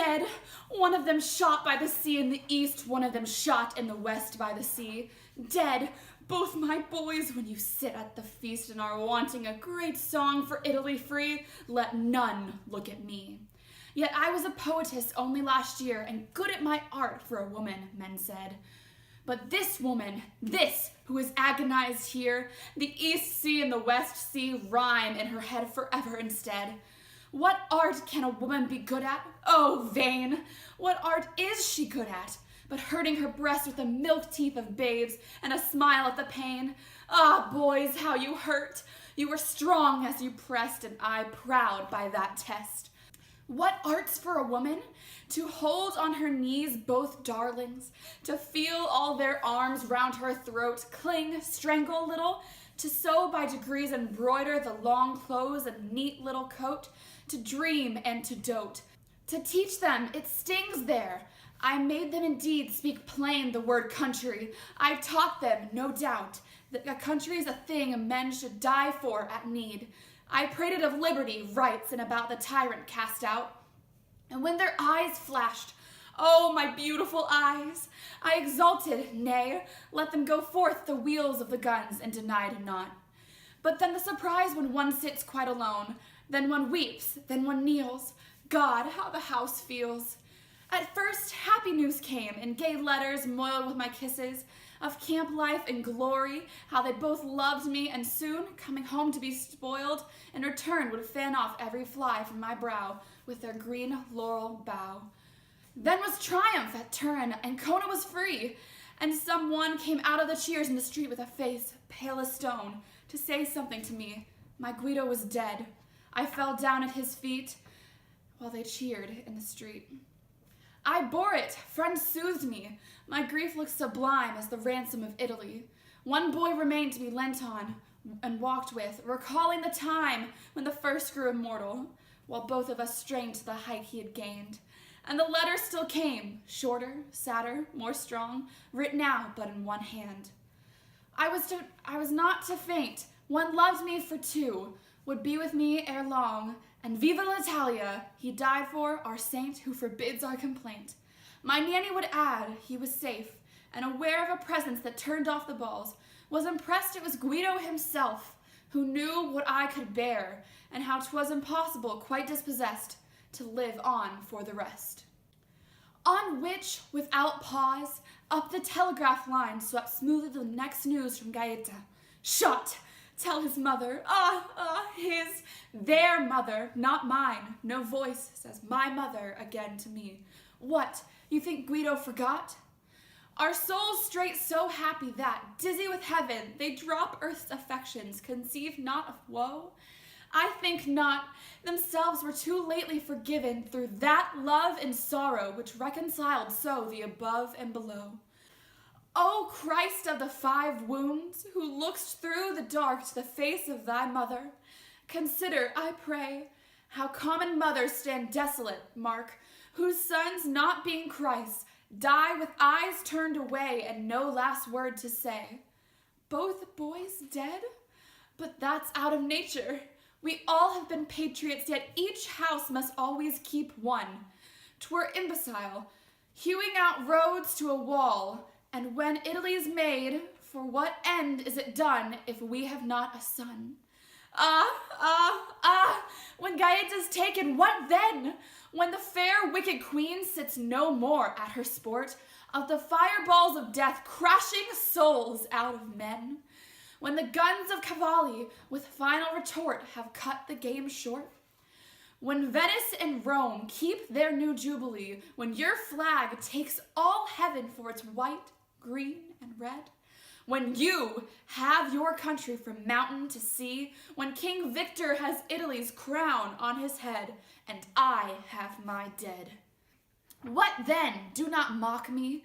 dead, one of them shot by the sea in the east, one of them shot in the west by the sea. Dead, both my boys, when you sit at the feast and are wanting a great song for Italy free, let none look at me. Yet I was a poetess only last year, and good at my art for a woman, men said. But this woman, this who is agonized here, the East Sea and the West Sea rhyme in her head forever instead. What art can a woman be good at? Oh, vain! What art is she good at? But hurting her breast with the milk teeth of babes and a smile at the pain. Ah, boys, how you hurt! You were strong as you pressed, and I proud by that test. What art's for a woman? To hold on her knees both darlings, to feel all their arms round her throat, cling, strangle a little, to sew by degrees embroider the long clothes and neat little coat, to dream and to dote. To teach them, it stings there. I made them indeed speak plain the word country. I taught them, no doubt, that a country is a thing men should die for at need. I prated of liberty, rights, and about the tyrant cast out. And when their eyes flashed, oh, my beautiful eyes, I exulted, nay, let them go forth the wheels of the guns, and denied not. But then the surprise when one sits quite alone, then one weeps, then one kneels. God, how the house feels. At first, happy news came, in gay letters moiled with my kisses, of camp life and glory, how they both loved me, and soon, coming home to be spoiled, in return would fan off every fly from my brow with their green laurel bough. Then was triumph at Turin, and Kona was free, and someone came out of the cheers in the street with a face pale as stone, to say something to me. My Guido was dead. I fell down at his feet, while they cheered in the street. I bore it, friends soothed me. My grief looked sublime as the ransom of Italy. One boy remained to be leant on and walked with, recalling the time when the first grew immortal, while both of us strained to the height he had gained. And the letter still came, shorter, sadder, more strong, written out but in one hand. I was not to faint. One loved me for two, would be with me ere long, and viva l'Italia, he died for, our saint who forbids our complaint. My nanny would add, he was safe, and aware of a presence that turned off the balls, was impressed it was Guido himself, who knew what I could bear, and how 'twas impossible, quite dispossessed, to live on for the rest. On which, without pause, up the telegraph line swept smoothly the next news from Gaeta. Shot! Tell his mother, his, their mother, not mine. No voice says my mother again to me. What, you think Guido forgot? Our souls straight so happy that, dizzy with heaven, they drop earth's affections, conceive not of woe? I think not. Themselves were too lately forgiven through that love and sorrow which reconciled so the above and below. O Christ of the 5 wounds, who look'st through the dark to the face of thy mother, consider, I pray, how common mothers stand desolate, mark, whose sons, not being Christ, die with eyes turned away and no last word to say. Both boys dead? But that's out of nature. We all have been patriots, yet each house must always keep one. 'Twere imbecile, hewing out roads to a wall, and when Italy's made, for what end is it done if we have not a son? When Gaeta's taken, what then? When the fair wicked queen sits no more at her sport, of the fireballs of death crashing souls out of men? When the guns of Cavalli with final retort have cut the game short? When Venice and Rome keep their new jubilee, when your flag takes all heaven for its white, green, and red? When you have your country from mountain to sea, when King Victor has Italy's crown on his head, and I have my dead. What then? Do not mock me.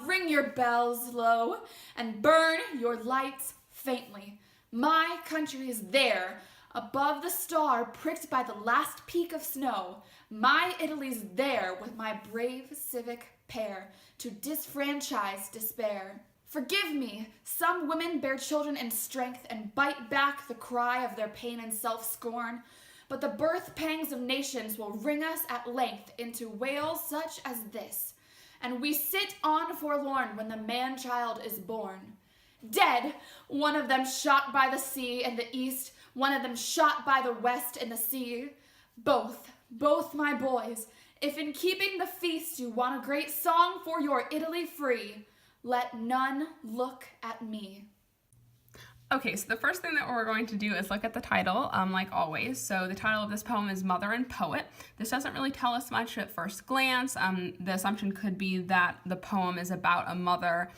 Ring your bells low, and burn your lights faintly. My country is there, above the star pricked by the last peak of snow. My Italy's there with my brave civic pair, to disfranchise despair. Forgive me, some women bear children in strength and bite back the cry of their pain and self-scorn, but the birth pangs of nations will wring us at length into wails such as this. And we sit on forlorn when the man-child is born. Dead, one of them shot by the sea in the east, one of them shot by the west in the sea. Both my boys, if in keeping the feast you want a great song for your Italy free, let none look at me. Okay, so the first thing that we're going to do is look at the title, like always. So the title of this poem is Mother and Poet. This doesn't really tell us much at first glance. The assumption could be that the poem is about a mother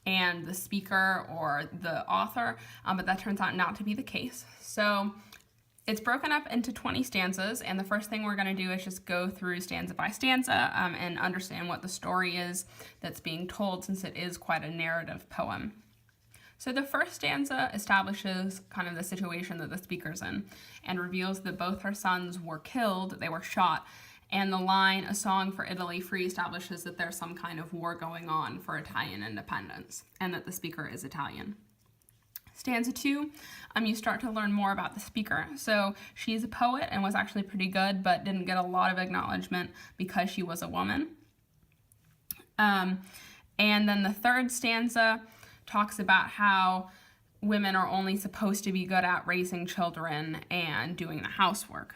and the speaker or the author, but that turns out not to be the case. So it's broken up into 20 stanzas, and the first thing we're going to do is just go through stanza by stanza and understand what the story is that's being told, since it is quite a narrative poem. So the first stanza establishes kind of the situation that the speaker's in and reveals that both her sons were killed, they were shot, and the line, "A Song for Italy Free," establishes that there's some kind of war going on for Italian independence and that the speaker is Italian. Stanza 2, you start to learn more about the speaker. So she's a poet and was actually pretty good, but didn't get a lot of acknowledgement because she was a woman. And then the third stanza talks about how women are only supposed to be good at raising children and doing the housework.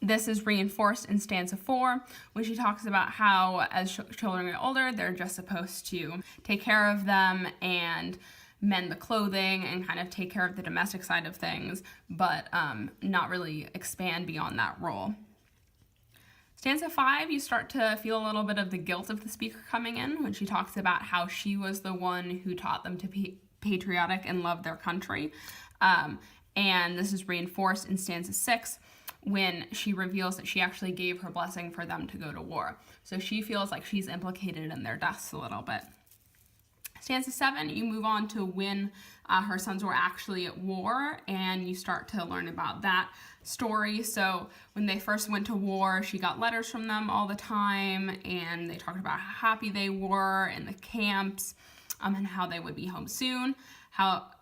This is reinforced in stanza 4, when she talks about how as children get older, they're just supposed to take care of them and mend the clothing and kind of take care of the domestic side of things, but not really expand beyond that role. Stanza 5, you start to feel a little bit of the guilt of the speaker coming in when she talks about how she was the one who taught them to be patriotic and love their country. And this is reinforced in stanza 6 when she reveals that she actually gave her blessing for them to go to war. So she feels like she's implicated in their deaths a little bit. Stanza 7, you move on to when her sons were actually at war, and you start to learn about that story. So when they first went to war, she got letters from them all the time, and they talked about how happy they were in the camps, and how they would be home soon.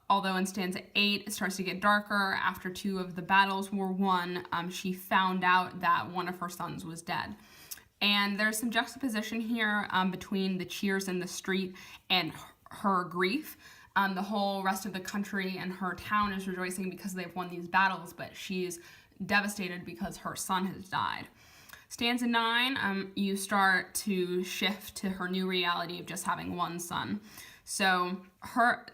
Although in stanza 8, it starts to get darker. After 2 of the battles were won, she found out that one of her sons was dead. And there's some juxtaposition here between the cheers in the street and her grief. The whole rest of the country and her town is rejoicing because they've won these battles, but she's devastated because her son has died. Stanza 9, you start to shift to her new reality of just having one son. So her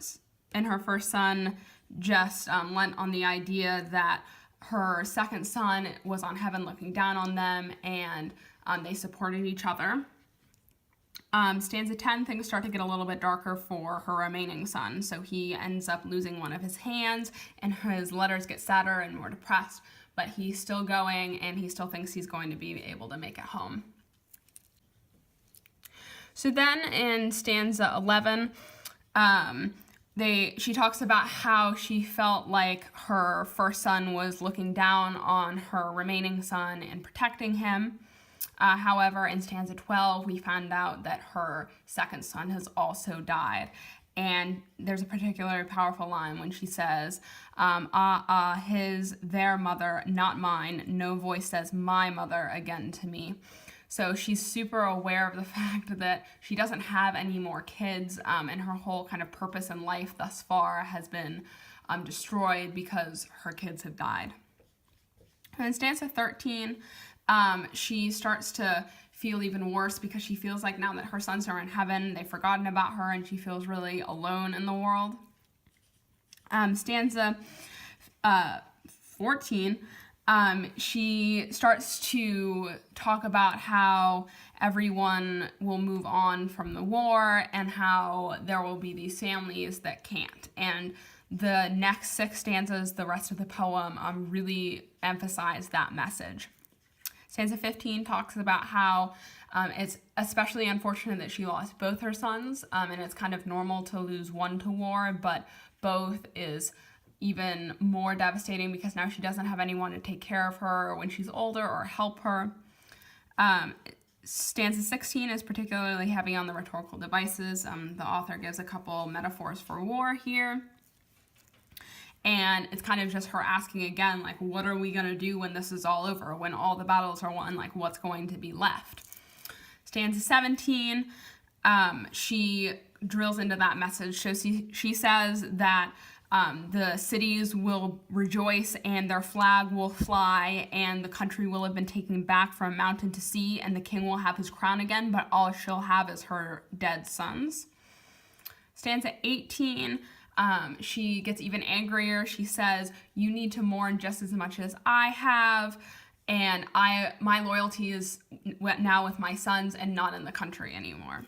and her first son just went on the idea that her second son was on heaven looking down on them, and they supported each other. Stanza 10, things start to get a little bit darker for her remaining son. So he ends up losing one of his hands, and his letters get sadder and more depressed, but he's still going, and he still thinks he's going to be able to make it home. So then in stanza 11, she talks about how she felt like her first son was looking down on her remaining son and protecting him. However, in stanza 12, we found out that her second son has also died. And there's a particularly powerful line when she says, their mother, not mine. No voice says my mother again to me. So she's super aware of the fact that she doesn't have any more kids, and her whole kind of purpose in life thus far has been destroyed because her kids have died. And in stanza 13, she starts to feel even worse because she feels like now that her sons are in heaven, they've forgotten about her, and she feels really alone in the world. Stanza 14, she starts to talk about how everyone will move on from the war and how there will be these families that can't. And the next 6 stanzas, the rest of the poem, really emphasize that message. Stanza 15 talks about how it's especially unfortunate that she lost both her sons, and it's kind of normal to lose one to war, but both is even more devastating because now she doesn't have anyone to take care of her when she's older or help her. Stanza 16 is particularly heavy on the rhetorical devices. The author gives a couple metaphors for war here. And it's kind of just her asking again, like, what are we going to do when this is all over? When all the battles are won, like, what's going to be left? Stanza 17, she drills into that message. So she says that the cities will rejoice and their flag will fly and the country will have been taken back from mountain to sea and the king will have his crown again, but all she'll have is her dead sons. Stanza 18, she gets even angrier. She says, you need to mourn just as much as I have, and my loyalty is now with my sons and not in the country anymore.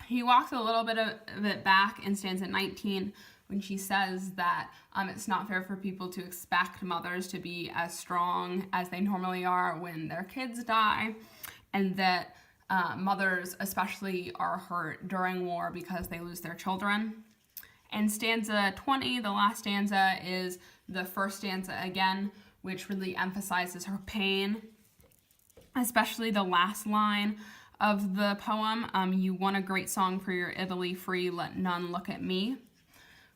He walks a little bit of it back in stanza 19 when she says that it's not fair for people to expect mothers to be as strong as they normally are when their kids die, and that mothers especially are hurt during war because they lose their children. And stanza 20, the last stanza, is the first stanza again, which really emphasizes her pain, especially the last line of the poem, you won a great song for your Italy free, let none look at me,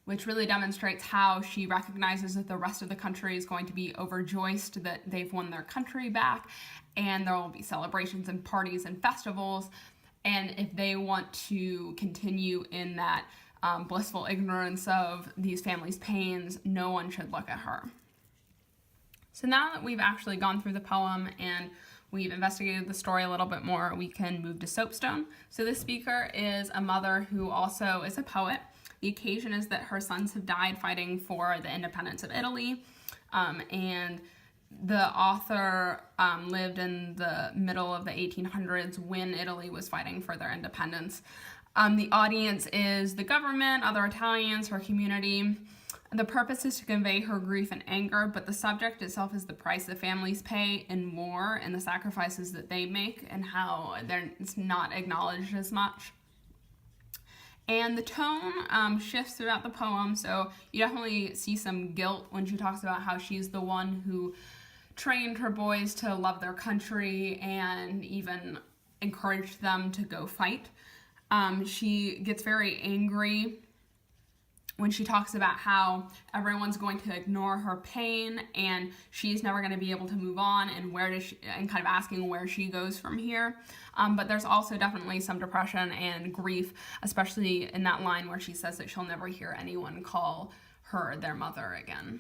which really demonstrates how she recognizes that the rest of the country is going to be overjoyed that they've won their country back, and there will be celebrations and parties and festivals, and if they want to continue in that blissful ignorance of these families' pains, no one should look at her. So now that we've actually gone through the poem and we've investigated the story a little bit more, we can move to Soapstone. So this speaker is a mother who also is a poet. The occasion is that her sons have died fighting for the independence of Italy, and the author lived in the middle of the 1800s when Italy was fighting for their independence. The audience is the government, other Italians, her community. The purpose is to convey her grief and anger, but the subject itself is the price the families pay in war and the sacrifices that they make and how it's not acknowledged as much. And the tone shifts throughout the poem, so you definitely see some guilt when she talks about how she's the one who trained her boys to love their country and even encouraged them to go fight. She gets very angry when she talks about how everyone's going to ignore her pain and she's never going to be able to move on, and and kind of asking where she goes from here. But there's also definitely some depression and grief, especially in that line where she says that she'll never hear anyone call her their mother again.